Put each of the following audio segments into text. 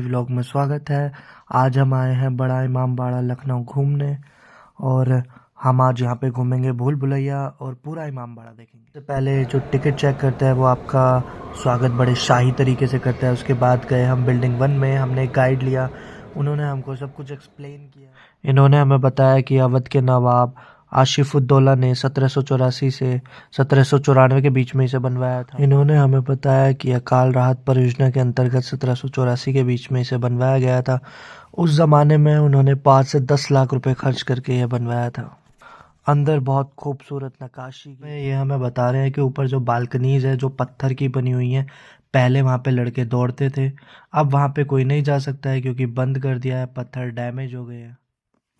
Vlog में स्वागत है। आज हम आए हैं बड़ा इमामबाड़ा लखनऊ घूमने और हम आज यहाँ पे घूमेंगे भूल भुलैया और पूरा इमामबाड़ा देखेंगे। सबसे पहले जो टिकट चेक करता है वो आपका स्वागत बड़े शाही तरीके से करता है। उसके बाद गए हम बिल्डिंग 1 में, हमने एक गाइड लिया, उन्होंने हमको सब कुछ एक्सप्लेन किया। इन्होंने हमें बताया कि अवध के नवाब आशिफुद्दौला ने 1784 से 1794 के बीच में इसे बनवाया था। इन्होंने हमें बताया कि अकाल राहत परियोजना के अंतर्गत 1784 के बीच में इसे बनवाया गया था। उस ज़माने में उन्होंने 5 से 10 लाख रुपए खर्च करके यह बनवाया था। अंदर बहुत खूबसूरत नक्काशी में ये हमें बता रहे हैं कि ऊपर जो बालकनीज है जो पत्थर की बनी हुई है, पहले वहाँ पे लड़के दौड़ते थे, अब वहाँ पे कोई नहीं जा सकता है क्योंकि बंद कर दिया है, पत्थर डैमेज हो गए हैं।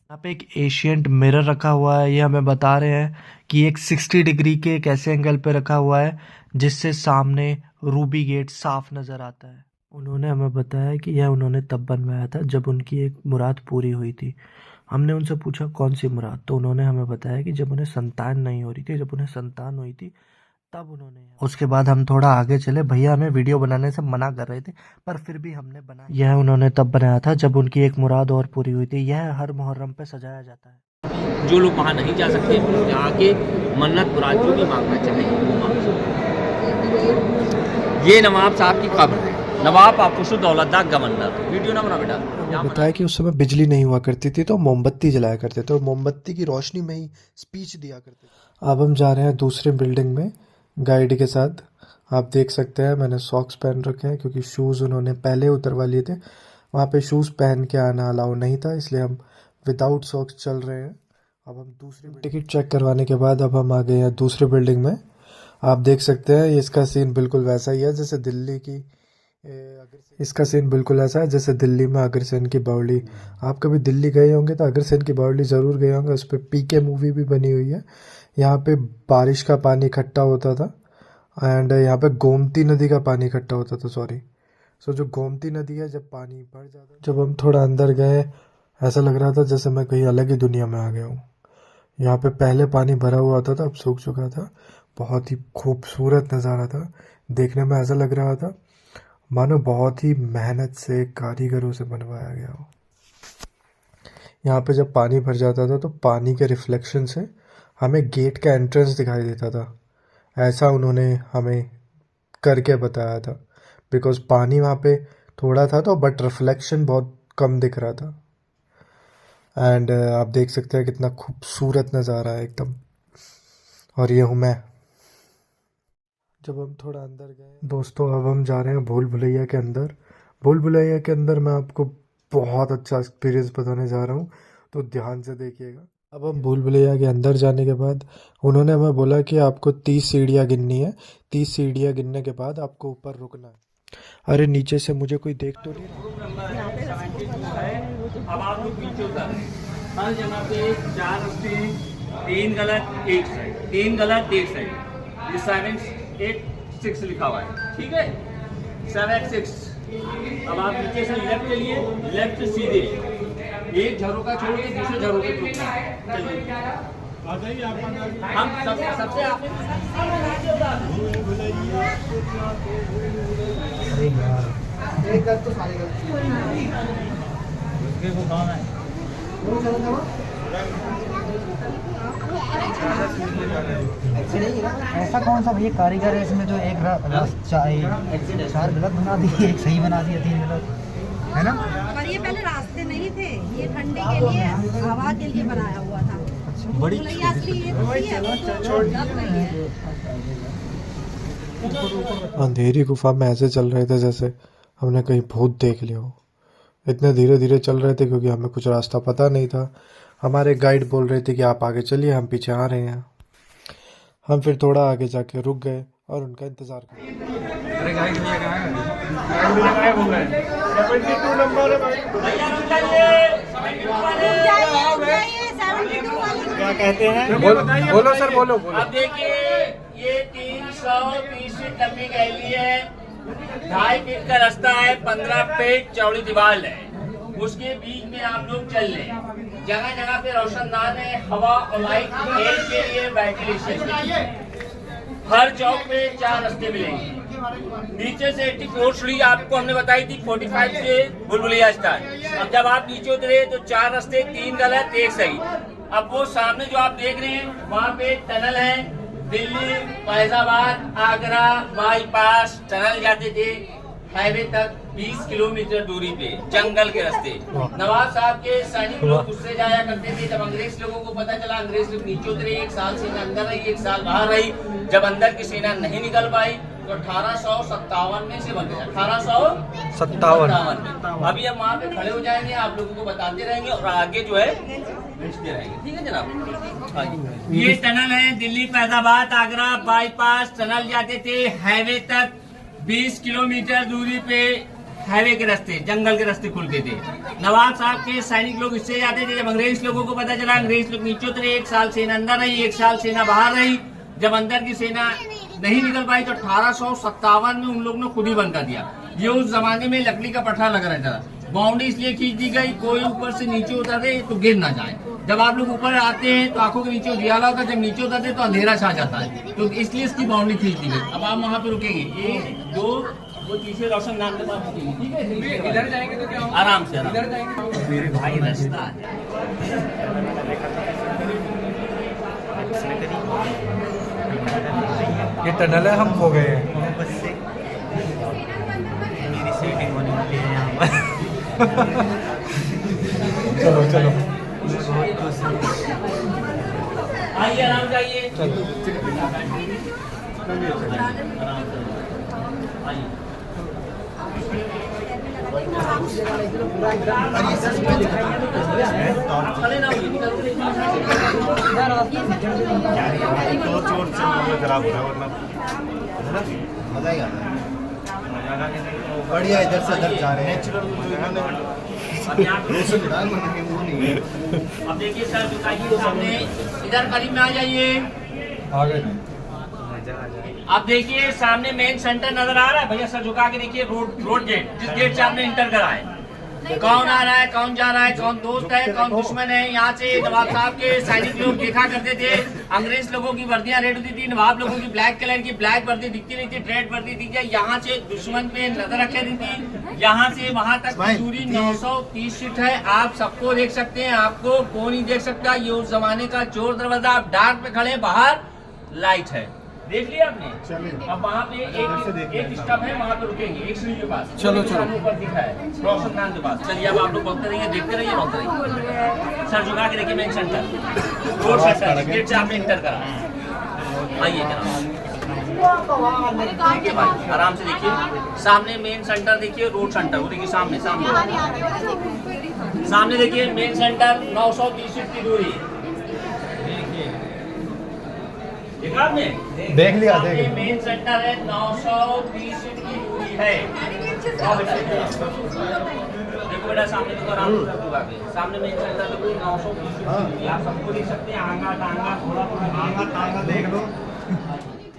यहाँ पे एक एशियंट मिरर रखा हुआ है। ये हमें बता रहे हैं कि एक 60 डिग्री के एक ऐसे एंगल पे रखा हुआ है जिससे सामने रूबी गेट साफ नज़र आता है। उन्होंने हमें बताया कि यह उन्होंने तब बनवाया था जब उनकी एक मुराद पूरी हुई थी। हमने उनसे पूछा कौन सी मुराद, तो उन्होंने हमें बताया कि जब उन्हें संतान नहीं हो रही थी, जब उन्हें संतान हुई थी तब उन्होंने। उसके बाद हम थोड़ा आगे चले, भैया हमें वीडियो बनाने से मना कर रहे थे पर फिर भी हमने बनाया। यह उन्होंने तब बनाया था जब उनकी एक मुराद और पूरी हुई थी। यह हर मुहर्रम पे सजाया जाता है। जो लोग वहाँ नहीं जा सकते यहाँ के मन्नत मुराद जो भी मांगना चाहिए वो मांग सकते। ये नवाब साहब की कब्र है, नवाब आफुसुद्दौला गवर्नर। वीडियो ना बना बेटा। बताया कि उस समय बिजली नहीं हुआ करती थी तो मोमबत्ती जलाया करते थे और मोमबत्ती की रोशनी में ही स्पीच दिया करते थे। अब हम जा रहे हैं दूसरी बिल्डिंग में गाइड के साथ। आप देख सकते हैं मैंने सॉक्स पहन रखे हैं क्योंकि शूज़ उन्होंने पहले उतरवा लिए थे। वहाँ पे शूज़ पहन के आना अलाउ नहीं था, इसलिए हम विदाउट सॉक्स चल रहे हैं। अब हम दूसरी टिकट चेक करवाने के बाद अब हम आ गए हैं दूसरी बिल्डिंग में। आप देख सकते हैं इसका सीन बिल्कुल वैसा ही है जैसे दिल्ली की। इसका सीन बिल्कुल ऐसा है जैसे दिल्ली में अग्रसेन की बावली। आप कभी दिल्ली गए होंगे तो अग्रसेन की बावली ज़रूर गए होंगे, उस पर पीके मूवी भी बनी हुई है। यहाँ पे बारिश का पानी इकट्ठा होता था एंड यहाँ पे गोमती नदी का पानी इकट्ठा होता था। सो जो गोमती नदी है जब पानी बढ़ जाता है, जब हम थोड़ा अंदर गए ऐसा लग रहा था जैसे मैं कहीं अलग ही दुनिया में आ गया हूँ। यहाँ पे पहले पानी भरा हुआ था, अब सूख चुका था। बहुत ही खूबसूरत नज़ारा था, देखने में ऐसा लग रहा था मानो बहुत ही मेहनत से कारीगरों से बनवाया गया हो। यहाँ पे जब पानी भर जाता था तो पानी के रिफ्लेक्शन से हमें गेट का एंट्रेंस दिखाई देता था, ऐसा उन्होंने हमें करके बताया था। बिकॉज पानी वहाँ पे थोड़ा था तो बट रिफ्लेक्शन बहुत कम दिख रहा था। एंड आप देख सकते हैं कितना खूबसूरत नज़ारा है एकदम। और ये हूँ मैं। जब हम थोड़ा अंदर गए दोस्तों, अब हम जा रहे हैं भूल भुलैया के अंदर। भूल भुलैया के अंदर मैं आपको बहुत अच्छा एक्सपीरियंस बताने जा रहा हूँ, तो ध्यान से देखिएगा। अब हम भूल भुलैया के अंदर जाने के बाद उन्होंने हमें बोला कि आपको 30 सीढ़ियाँ गिननी है। 30 सीढ़ियाँ गिनने के बाद आपको ऊपर रुकना है। अरे नीचे से मुझे कोई देख तो नहीं रहा। अब आप लोग पीछे उतर हर जगह पे 4 रस्ते, 3 गलत 1 सही, 3 गलत 1 सही। ये 7 8 6 लिखा हुआ है, ठीक है 7 6। अब आप नीचे से लेफ्ट चलिए, लेफ्ट सीधे, एक झरोका छोड़ के दूसरे झरोके पे चलिए। हम सबसे आगे एक तो सारे ऐसा कौन सा भैया कारीगर है इसमें जो एक 4 गलत बना दिए, एक सही बना दिया, 3 गलत, है ना? पर ये पहले रास्ते नहीं थे, ये ठंडे के लिए हवा के लिए बनाया हुआ था। बड़ी अंधेरी गुफा में ऐसे चल रहे थे जैसे हमने कहीं भूत देख लिया हो। इतने धीरे धीरे चल रहे थे क्योंकि हमें कुछ रास्ता पता नहीं था। हमारे गाइड बोल रहे थे कि आप आगे चलिए, हम पीछे आ रहे हैं। हम फिर थोड़ा आगे जाके रुक गए और उनका इंतजार कर रहे। अरे गाइड भैया कहाँ है? बोल रहे हैं 72 नंबर है भाई। क्या कहते हैं? बोलो सर, बोलो। अब देखिए ये 330 लंबी गैली है, 2.5 फीट का रास्ता है, 15 फीट चौड़ी दीवार है। उसके बीच में आप लोग चल लें। जगह जगह पे रोशनदान है, हवा और लाइट खेल के लिए बैटरी स्टेशन। हर चौक पे 4 रास्ते मिलेंगे। नीचे से 84 सीढ़ी आपको हमने बताई थी 45 से बुलबुलिया स्टार। अब जब आप नीचे उतरे तो 4 रास्ते, 3 गलत 1 सही। अब वो सामने जो आप देख रहे हैं वहाँ पे टनल है। दिल्ली, फैजाबाद, आगरा बाईपास टनल जाते थे हाईवे तक 20 किलोमीटर दूरी पे जंगल के रास्ते। नवाब साहब के सैनिक लोग उससे जाया करते थे। जब अंग्रेज लोगों को पता चला, अंग्रेज लोग नीचे उतरे, 1 साल सेना अंदर रही, 1 साल बाहर रही। जब अंदर की सेना नहीं निकल पाई तो 1857 में से बन गया। 1857 में। अभी हम वहाँ पे खड़े हो जाएंगे, आप लोगों को बताते रहेंगे और आगे जो है भेजते रहेंगे। ठीक है जनाब। ये टनल है दिल्ली, फैजाबाद, आगरा बाईपास टनल जाते थे हाईवे तक 20 किलोमीटर दूरी पे। हाईवे के रास्ते, जंगल के रास्ते खुलते थे। नवाब साहब के सैनिक लोग इससे जाते थे। जब अंग्रेज लोगों को पता चला, अंग्रेज लोग नीचे उतरे, 1 साल सेना अंदर रही, 1 साल सेना बाहर रही। जब अंदर की सेना नहीं निकल पाई तो 1857 में उन लोगों ने खुद ही बंद कर दिया। ये उस जमाने में लकड़ी का पटरा लगा रहता था। बाउंड्री इसलिए खींच दी गई कोई ऊपर से नीचे उतरे तो गिर ना जाए। जब आप लोग ऊपर आते हैं तो आंखों के नीचे उजियाला होता है, जब नीचे उतरते तो अंधेरा छा जाता है, तो इसलिए इसकी बाउंड्री खींच दी गई। अब आप वहाँ पे रुकेंगे, 1 2 वो तीसरे रोशन नाम के पास रुकेंगे। ठीक है, इधर जाएंगे तो क्या आराम से इधर जाएंगे। मेरे भाई रास्ता ये टनल है, हम खो गए हैं। बस से मेरी सीटिंग होने वाली है यहाँ पर। चलो चलो आइए, आराम से आइए। खड़े ना होइए, निकल के खराब हो रहा है वरना मजा ही आता है। बढ़िया, इधर से उधर जा रहे हैं। अब देखिए सर, झुकाइए सामने, इधर करीब में आ जाइए। अब देखिए सामने मेन सेंटर नजर आ रहा है भैया। सर झुका के देखिए, रोड गेट, जिस गेट से आपने इंटर करा है। कौन आ रहा है, कौन जा रहा है, कौन दोस्त है, कौन दुश्मन है। यहाँ से नवाब साहब के सैनिक लोग देखा करते थे। अंग्रेज लोगों की वर्दियां रेड होती थी, नवाब लोगों की ब्लैक कलर की ब्लैक वर्दी दिखती नहीं थी, रेड वर्दी दिखती है। यहाँ से दुश्मन पे नजर रखे दी थी। यहाँ से वहाँ तक की दूरी 930 फीट है। आप सबको देख सकते हैं, आपको कौन नहीं देख सकता। ये उस जमाने का चोर दरवाजा। आप डार्क पे खड़े, बाहर लाइट है, देख लिया आपने। अब वहाँ पे एक स्टॉप है, वहाँ पे रुकेंगे, एक सीढ़ी के पास। चलो ऊपर दिखा है रोशन खान के पास। चलिए अब आप लोग बोलते रहिए, देखते रहिए, बोलते रहिए। सर झुका के देखिए, main centre, road centre, gate से आपने इंटर करा। आइए देखिए भाई, आराम से देखिए। सामने मेन सेंटर देखिए, रोड सेंटर वो देखिए सामने, सामने देखिए मेन सेंटर। 930 फीट की दूरी देखा आपने, देख लिया, देख लिया। मेन सेंटर है, 930 फीट की दूरी है। देखो बेटा सामने देखो, आराम से सामने मेन सेंटर देखो, 930 फीट की दूरी। आप सबको देख सकते हैं, आंगा टांगा थोड़ा आंगा देख लो।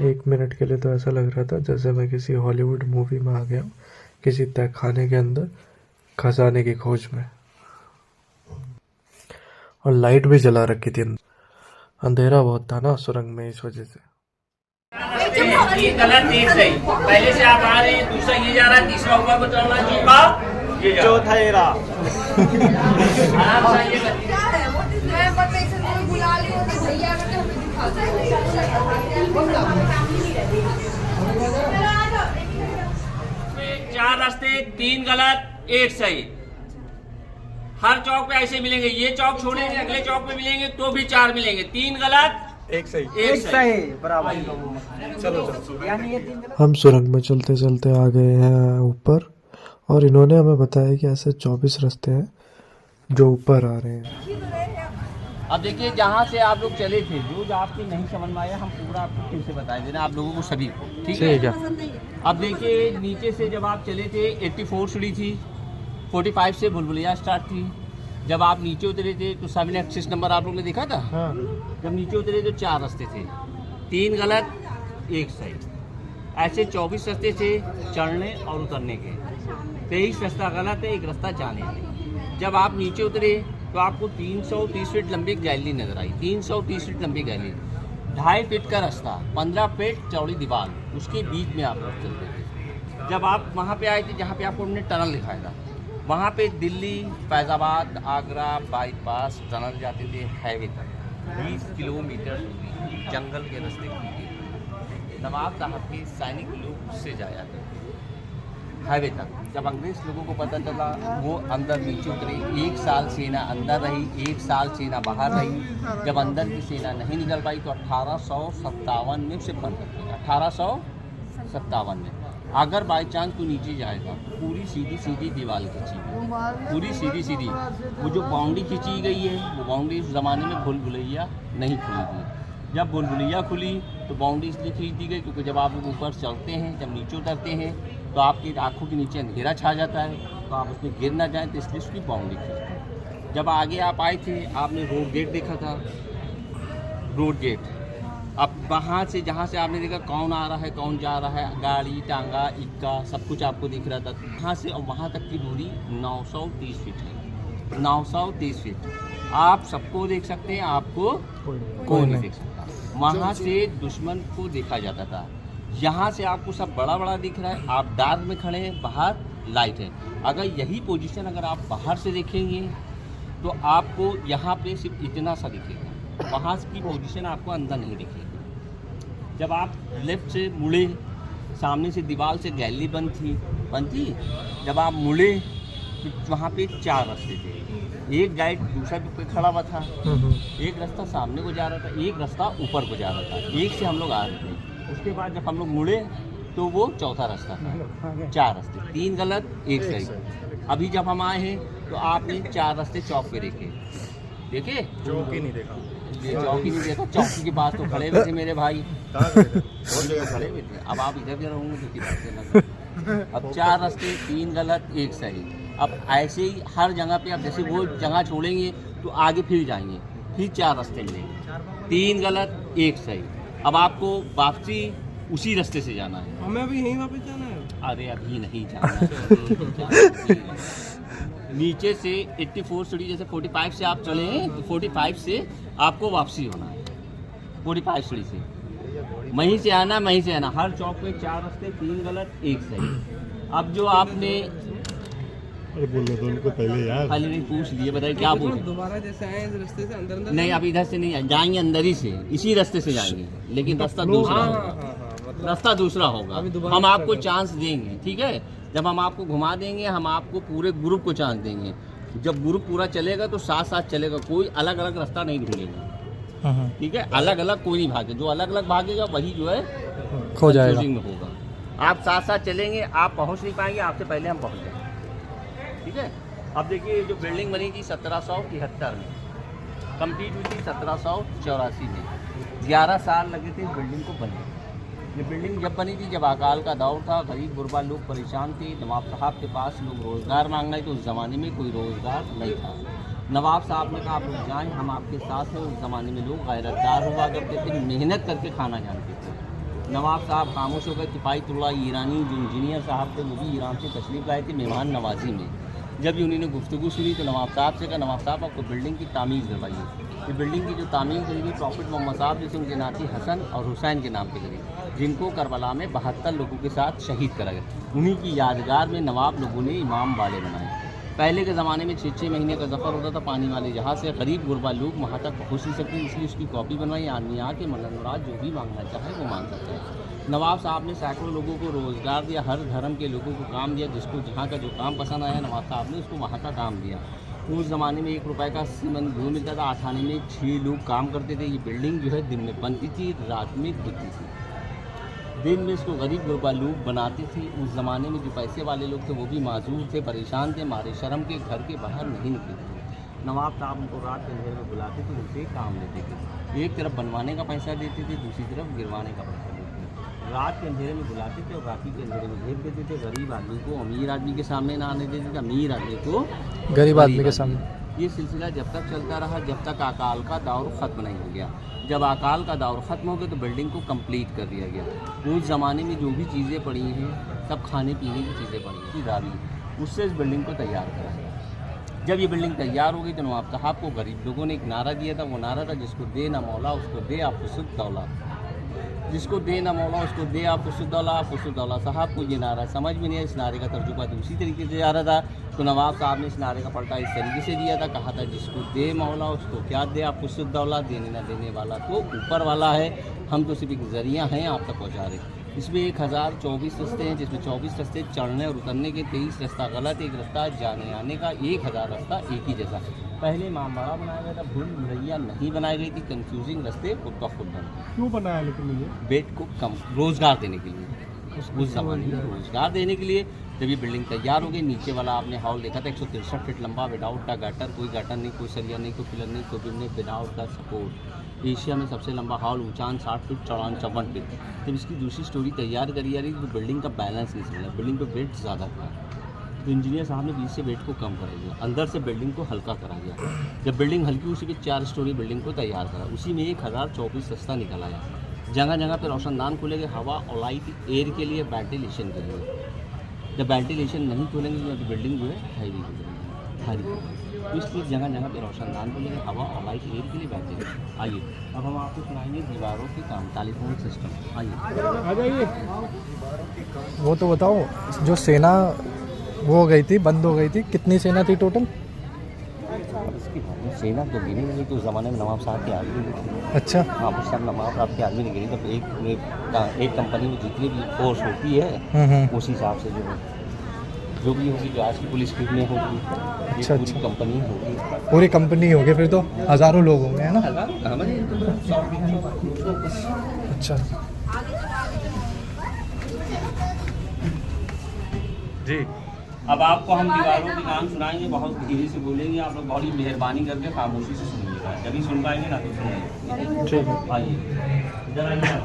1 मिनट के लिए तो ऐसा लग रहा था जैसे मैं किसी हॉलीवुड मूवी में आ गया हूँ, किसी तहखाने के अंदर खजाने की खोज में। और लाइट भी जला रखी थी, अंधेरा बहुत था ना सुरंग में, इस वजह से। ये गलत, एक सही। पहले से आप आ रहे हैं, दूसरा ये जा रहा है, तीसरा ऊपर को चढ़ना, चौथा ये रहा। आराम से आइए। 4 रास्ते, 3 गलत 1 सही। हर चौक पे ऐसे मिलेंगे। ये चौक छोड़ेंगे, अगले चौक पे मिलेंगे तो भी 4 मिलेंगे। 3 गलत 1 सही बराबर। चलो यानी ये 3 गलत। हम सुरंग में चलते चलते आ गए हैं ऊपर, और इन्होंने हमें बताया कि ऐसे 24 रास्ते हैं जो ऊपर आ रहे हैं। अब देखिए, जहाँ से आप लोग चले थे, जो आपकी नहीं समझ में आया, हम पूरा आपको फिर से बताए देना आप लोगों को सभी को, ठीक है। अब देखिए, नीचे से जब आप चले थे 84 सीढ़ी थी, 45 से बुलबुलिया स्टार्ट थी। जब आप नीचे उतरे थे तो 7 एक्सिस नंबर आप लोग ने देखा था। हाँ। जब नीचे उतरे तो 4 रास्ते थे, 3 गलत 1 सही। ऐसे 24 रास्ते थे चढ़ने और उतरने के। 23 रास्ता गलत है, 1 रास्ता जाने का। जब आप नीचे उतरे तो आपको 330 फीट लंबी गैलरी नजर आई, 330 फीट लंबी गैलरी। 2.5 फीट का रास्ता, 15 फीट चौड़ी दीवार, उसके बीच में आप लोग चलते थे। जब आप वहाँ पे आए थे जहाँ पे आपको हमने टनल दिखाया था, वहाँ पे दिल्ली, फैज़ाबाद, आगरा बाईपास टनल जाते थे हाईवे तक, 20 किलोमीटर दूरी जंगल के रास्ते की। नवाब साहब के सैनिक लोग उससे जाया थे हाईवे तक। जब अंग्रेज लोगों को पता चला, वो अंदर नीचे उतरे। 1 साल सेना अंदर रही, 1 साल सेना बाहर रही। जब अंदर की सेना नहीं निकल पाई तो 1857 में उसे बंद कर दिया। 1857 में अगर बाई चांस कोई नीचे जाएगा, पूरी सीधी दीवार खींची, पूरी सीधी वो जो बाउंड्री खींची गई है, वो बाउंड्री उस ज़माने में भूल भुलैया नहीं खुली थी। जब भूल भुलैया खुली तो बाउंड्री इसलिए खींच दी गई क्योंकि जब आप लोग ऊपर चलते हैं, जब नीचे उतरते हैं तो आपकी आँखों के नीचे अंधेरा छा जाता है, तो आप उसमें गिर ना जाएँ, तो इसलिए उसकी बाउंड्री खींचते। जब आगे आप आए थे, आपने रोड गेट देखा था, रोड गेट। अब वहाँ से जहाँ से आपने देखा कौन आ रहा है कौन जा रहा है, गाड़ी टांगा इक्का सब कुछ आपको दिख रहा था। वहाँ से और वहाँ तक की दूरी 930 फीट है, 930 फीट। आप सबको देख सकते हैं, आपको कोई नहीं देख सकता। वहाँ से दुश्मन को देखा जाता था। यहाँ से आपको सब बड़ा बड़ा दिख रहा है, आप डार्क में खड़े हैं, बाहर लाइट है। अगर यही पोजीशन अगर आप बाहर से देखेंगे तो आपको यहाँ पे सिर्फ इतना सा दिखेगा, वहाँ की पोजीशन आपको अंदर नहीं दिखेगी। जब आप लेफ्ट से मुड़े, सामने से दीवार से गैलरी बंद थी। जब आप मुड़े तो वहाँ पे 4 रास्ते थे। एक गाइड दूसरा पे खड़ा हुआ था, एक रास्ता सामने को जा रहा था, एक रास्ता ऊपर को जा रहा था। एक से हम लोग आ रहे थे। उसके बाद जब हम लोग मुड़े तो वो चौथा रास्ता था। 4 रास्ते, 3 गलत 1 सही। अभी जब हम आए हैं तो आपने 4 रास्ते चौक पे देखे? चौकी नहीं देखा। ये चौकी नहीं देखा, चौकी के पास तो खड़े हुए थे मेरे भाई, खड़े हुए थे। अब आप इधर भी रहोगे तो किधर से लगा। अब 4 रास्ते, 3 गलत 1 सही। अब ऐसे ही हर जगह पे आप जैसे वो जगह छोड़ेंगे तो आगे फिर जाएंगे, फिर 4 रास्ते मिलेंगे, 3 गलत 1 सही। अब आपको वापसी उसी रास्ते से जाना है। हमें अभी यहीं वापस जाना है? अरे अभी नहीं जाना है। नीचे से 84 सीढ़ी, जैसे 45 से आप चले तो 45 से आपको वापसी होना है, 45 सीढ़ी से वहीं से आना, वहीं से आना। हर चौक पे 4 रास्ते, 3 गलत 1 सही। अब जो आपने बोलो तो उनको पहले यार खाली नहीं पूछ लिए, बताइए क्या पूछे? दोबारा जैसे आए इस रास्ते से अंदर नहीं, अब इधर से नहीं जाएंगे, अंदर ही से इसी रास्ते से जाएंगे, लेकिन रास्ता दूसरा होगा, रास्ता दूसरा होगा। हम आपको चांस देंगे, ठीक है? जब हम आपको घुमा देंगे, हम आपको पूरे ग्रुप को चांस देंगे। जब ग्रुप पूरा चलेगा तो साथ साथ चलेगा, कोई अलग अलग रास्ता नहीं ढूंढेगा, ठीक है? अलग अलग कोई नहीं भागे, जो अलग अलग भागेगा वही जो है खो जाएगा। में होगा। आप साथ साथ चलेंगे, आप पहुंच नहीं पाएंगे, आपसे पहले हम पहुंच जाएंगे, ठीक है? अब देखिए, जो बिल्डिंग बनी थी 1773 में, कंप्लीट हुई थी 1784 में, 11 साल लगे थे बिल्डिंग को बनने। ये बिल्डिंग जब बनी थी, जब अकाल का दौर था, गरीब गुरबा लोग परेशान थे, नवाब साहब के पास लोग रोज़गार मांग रहे थे। उस ज़माने में कोई रोज़गार नहीं था। नवाब साहब ने कहा आप लोग जाएँ, हम आपके साथ हैं। उस ज़माने में लोग गैरतदार हुआ करते थे, मेहनत करके खाना जानते थे। नवाब साहब खामोश हो गए। किफ़ायतुल्लाह ईरानी जो इंजीनियर साहब थे, वो भी ईरान से तशरीफ़ लाए थे मेहमान नवाजी में। जब भी उन्होंने गुफ्तगू सुनी तो नवाब साहब से कहा, नवाब साहब आपको बिल्डिंग की तामीर करवाइए। ये बिल्डिंग की जो तामीर करेगी प्रॉफिट मोहम्मद साहब, जैसे उनके नाती हसन और हुसैन के नाम पे करी, जिनको करबला में 72 लोगों के साथ शहीद करा गया। उन्हीं की यादगार में नवाब लोगों ने इमाम बाड़े बनाए। पहले के ज़माने में 6-6 महीने का सफ़र होता था पानी वाले जहाज़ से, गरीब गुरबा लोग वहाँ तक पहुँच नहीं सकते, इसलिए उसकी कॉपी बनवाई। आदमी आके मुराद जो भी मांगना चाहे वो मांग सकता है। नवाब साहब ने सैकड़ों लोगों को रोज़गार दिया, हर धर्म के लोगों को काम दिया, जिसको जहाँ का जो काम पसंद आया नवाब साहब ने उसको वहाँ का काम दिया। उस ज़माने में 1 रुपये का 80 मन घूम मिलता था। 8 आने में 6 लोग काम करते थे। ये बिल्डिंग जो है दिन में बनती थी, रात में गिरती थी। दिन में इसको गरीब गुरबा लोग बनाते थे। उस ज़माने में जो पैसे वाले लोग थे वो भी माजूर थे, परेशान थे, मारे शर्म के घर के बाहर नहीं निकलते थे। नवाब साहब उनको रात के अंधेरे में बुलाते थे, उनसे काम लेते थे। एक तरफ बनवाने का पैसा देते थे, दूसरी तरफ गिरवाने का पैसा देते थे। रात के अंधेरे में बुलाते थे और राखी के अंधेरे में भेज देते थे। गरीब आदमी को अमीर आदमी के सामने ना आने देते थे, अमीर आदमी को गरीब आदमी के सामने। ये सिलसिला जब तक चलता रहा, जब तक अकाल का दौर ख़त्म नहीं हो गया। जब अकाल का दौर ख़त्म हो गया तो बिल्डिंग को कंप्लीट कर दिया गया। उस ज़माने में जो भी चीज़ें पड़ी हैं, सब खाने पीने की चीज़ें पड़ी थी, रावी, उससे इस बिल्डिंग को तैयार करा गया। जब ये बिल्डिंग तैयार हो गई तो नवाब साहब को गरीब लोगों ने एक नारा दिया था, वो नारा था जिसको दे ना मौला उसको दे आप शुद्ध दौला, जिसको दे ना मौला उसको दे आप शुद्ध दौला। शुद्ध दौला साहब को ये नारा समझ में नहीं है, इस नारे का तर्जुमा दूसरी तरीके से जा रहा था, तो नवाब साहब ने इस नारे का पलटा इस तरीके से दिया था, कहा था जिसको दे मौला उसको क्या दे आप शुद्ध दौला, देने ना देने वाला तो ऊपर वाला है, हम तो सिर्फ एक जरिया हैं आप तक पहुँचा रहे। इसमें 1024 रस्ते हैं, जिसमें 24 रस्ते चढ़ने और उतरने के, 23 रास्ता गलत, एक रास्ता जाने आने का, 1000 रास्ता एक ही जैसा। पहले इमामबाड़ा बनाया गया था, भूल भुलैया नहीं बनाई गई थी, कंफ्यूजिंग रास्ते खुद ब खुद बने। क्यों बनाया लेकिन ये? बेड को कम रोज़गार देने के लिए, उस ज़माने में रोज़गार देने के लिए। जब ये बिल्डिंग तैयार हो गई, नीचे वाला आपने हॉल देखा था 163 फीट लंबा, विदाउट का गटर, कोई गटर नहीं, कोई सरिया नहीं, कोई पिलर नहीं, कोई बिल नहीं, विदाउट का सपोर्ट। एशिया में सबसे लंबा हॉल, ऊंचाई 60 फीट, चौड़ाई 54 फीट। जब इसकी दूसरी स्टोरी तैयार करी जा रही तो बिल्डिंग का बैलेंस नहीं चल रहा, बिल्डिंग पे वेट ज़्यादा था, तो इंजीनियर साहब ने बीच से वेट को कम करा दिया, अंदर से बिल्डिंग को हल्का करा दिया। जब बिल्डिंग हल्की, उसी के 4 स्टोरी बिल्डिंग को तैयार करा, उसी में 1024 रास्ता निकल आया। जगह जगह पर रोशनदान खुलेंगे, हवा और लाइट एयर के लिए, वेंटिलेशन के लिए। जब वेंटिलेशन नहीं खोलेंगे तो बिल्डिंग जो है हैवी हो जाएगी, भारी। तो इसलिए जगह जगह पे रोशनदान खुलेंगे, हवा और लाइट एयर के लिए वेंटिलेशन। आइए अब हम आपको सुनाएंगे दीवारों के काम, टेलीफोन सिस्टम। आइए आ जाइए। वो तो बताओ, जो सेना वो हो गई थी, बंद हो गई थी, कितनी सेना थी टोटल? इसकी सेना तो गिनी नहीं तो उस ज़माने में नवाब साहब के आदमी नहीं थे। अच्छा। हाँ, उस टाइम नवाब साहब के आदमी नहीं गिनी, तो एक कंपनी में जितनी भी फोर्स होती है उस हिसाब से जो भी होगी, जो आज की पुलिस फील्ड में होगी, अच्छा, पूरी कंपनी होगी, पूरी कंपनी होगी, फिर तो हज़ारों लोग होंगे, है ना? अच्छा जी। अब आपको हम दीवारों के नाम सुनाएंगे, बहुत धीरे से बोलेंगे, आप लोग बड़ी मेहरबानी करके खामोशी से सुनिएगा, जब भी सुन पाएंगे ना तो सुनिएगा। ठीक है। आइए इधर आइए आप।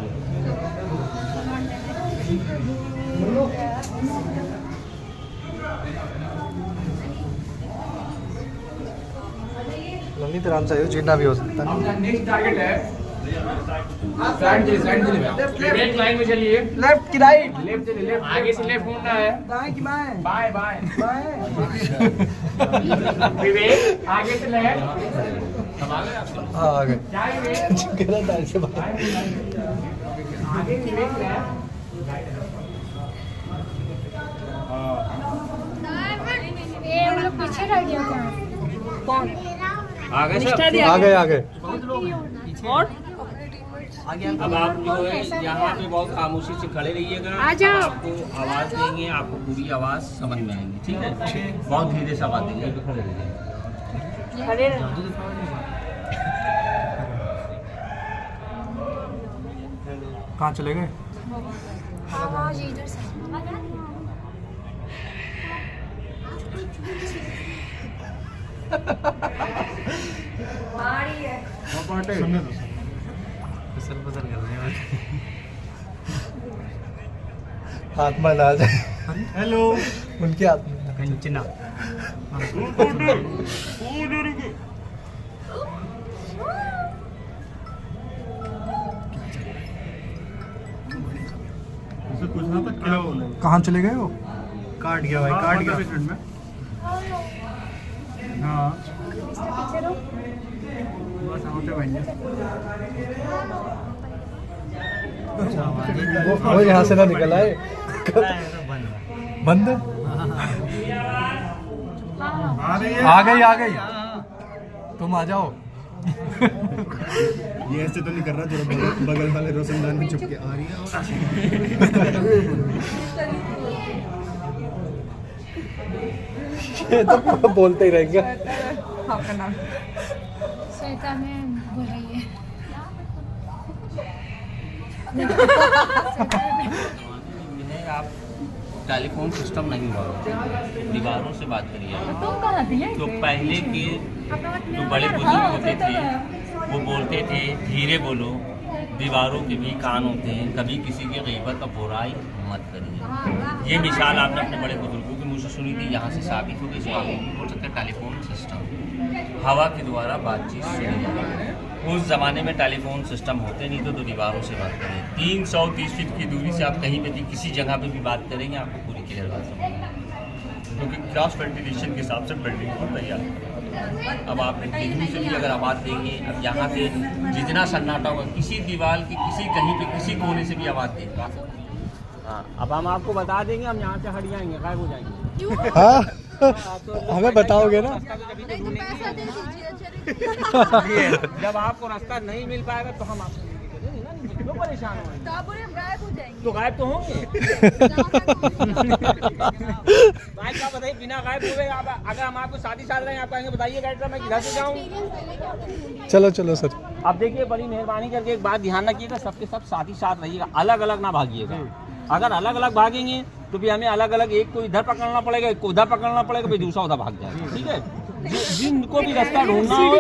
ललित राम चाहिए, जितना भी हो सकता है। नेक्स्ट टारगेट है लेफ्ट लाइन में चलिए, लेफ्ट की राइट, लेफ्ट से लेफ्ट, आगे से लेफ्ट घूमना है, दाएं की बाएं, बाएं बाएं, बाएं। विवेक आगे से लेफ्ट, हाँ आ गए। क्या विवेक, गलत है से बात। आगे विवेक लेफ्ट, ये हम लोग पीछे रह गया कौन? आगे सब आ गए आ गए। और अब आप जो है यहाँ पे बहुत खामोशी से खड़े रहिएगा, आ जाओ। आपको आवाज़ देंगे, आपको पूरी आवाज़ समझ में आएगी, ठीक है? बहुत धीरे से आवाज़ देंगे, खड़े रहिए। खड़े रह। कहाँ चले गए? आवाज इधर से सुनने दो। हाथ में ला जाए। हेलो। उनके हाथ में चिन्ना उसे पूछना था क्या बोलेंगे। कहाँ चले गए हो? काट गया भाई, काट गया। हाँ बस होते भाई। वो यहाँ से ना निकल आए। बंद आ गई तुम आ जाओ। ये ऐसे तो नहीं कर रहा, जो बगल वाले रोशनदान में छुप के आ रही है। ये तो बोलते ही रहेंगे। श्वेता में बोल रही है। आप टेलीफोन सिस्टम नहीं हुआ, दीवारों से बात करिए। तुम कहाँ थी? तो पहले के जो बड़े बुजुर्ग होते थे वो बोलते थे धीरे बोलो, दीवारों के भी कान होते हैं, कभी किसी की गीबत और बुराई मत करिए। ये मिसाल आपने अपने बड़े बुजुर्गों की मुँह से सुनी थी, यहाँ से साबित हो गई। इसको आप बोल सकते हैं टेलीफोन सिस्टम, हवा के द्वारा बातचीत सुनी जाती है। उस ज़माने में टेलीफोन सिस्टम होते नहीं तो दीवारों से बात करें। 330 फीट की दूरी से आप कहीं पे भी किसी जगह पे भी बात करेंगे, आपको पूरी क्लियर बात समझ में आएगी। जो कि क्रॉस वेंटिलेशन के हिसाब से बिल्डिंग को तैयार है। अब आप दूसरी अगर आवाज़ देंगे, अब यहाँ से जितना सन्नाटा होगा, किसी दीवार की किसी कहीं पे किसी कोने से भी आवाज़ देंगे। हाँ, अब हम आपको बता देंगे, हम यहाँ से हट जाएंगे, गायब हो जाएंगे। हाँ हमें बताओगे ना। पैसा दे दीजिए जब आपको रास्ता नहीं मिल पाएगा तो हम आपको क्यों परेशान होंगे? तो आप बोले हम गायब हो जाएंगे। तो गायब तो होंगे। गायब का बताइए, बिना गायब हुए अगर हम आपको साथ ही साथ रहे आप कहेंगे बताइए गाइड साहब मैं किधर से जाऊँ? चलो चलो सर। अब देखिए, बड़ी मेहरबानी करके एक बात ध्यान रखिएगा, सबके सब साथ ही साथ रहिएगा, अलग अलग ना भागिएगा। अगर अलग अलग भागेंगे तो भी हमें अलग अलग, एक को इधर पकड़ना पड़ेगा, एक को उधर पकड़ना पड़ेगा, फिर दूसरा उधर भाग जाएगा। ठीक है, जिनको भी रास्ता ढूंढना हो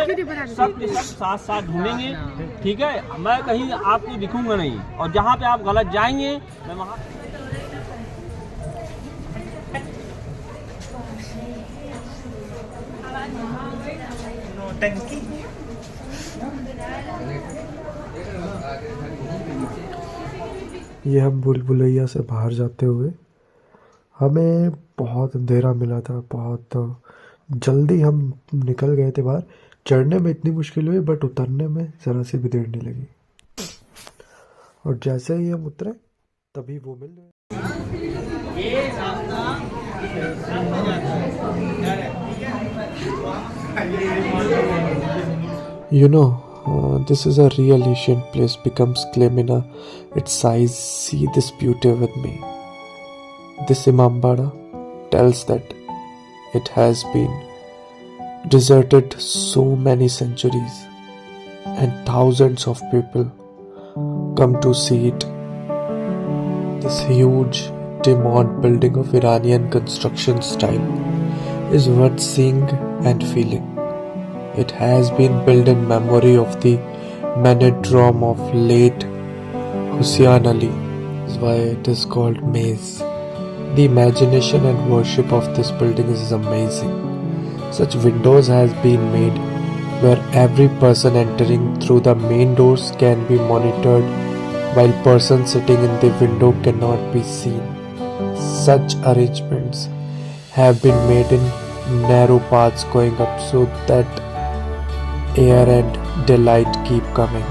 सब के सब साथ साथ ढूंढेंगे। ठीक है, मैं कहीं आपको दिखूंगा नहीं, और जहाँ पे आप गलत जाएंगे मैं वहाँ ये हम भूल भुलैया से बाहर जाते हुए हमें बहुत अंधेरा मिला था, बहुत जल्दी हम निकल गए थे बाहर। चढ़ने में इतनी मुश्किल हुई बट उतरने में ज़रा सी भी देर नहीं लगी, और जैसे ही हम उतरे तभी वो मिल गए। You know, this is a real Asian place, becomes claim in its size. See this beauty with me. This Imambara tells that it has been deserted so many centuries and thousands of people come to see it. This huge demon building of Iranian construction style is worth seeing and feeling. It has been built in memory of the Manedrom of late Hussein Ali. That's why it is called Maze. The imagination and worship of this building is amazing. Such windows has been made where every person entering through the main doors can be monitored, while person sitting in the window cannot be seen. Such arrangements have been made in narrow paths going up so that air and daylight keep coming.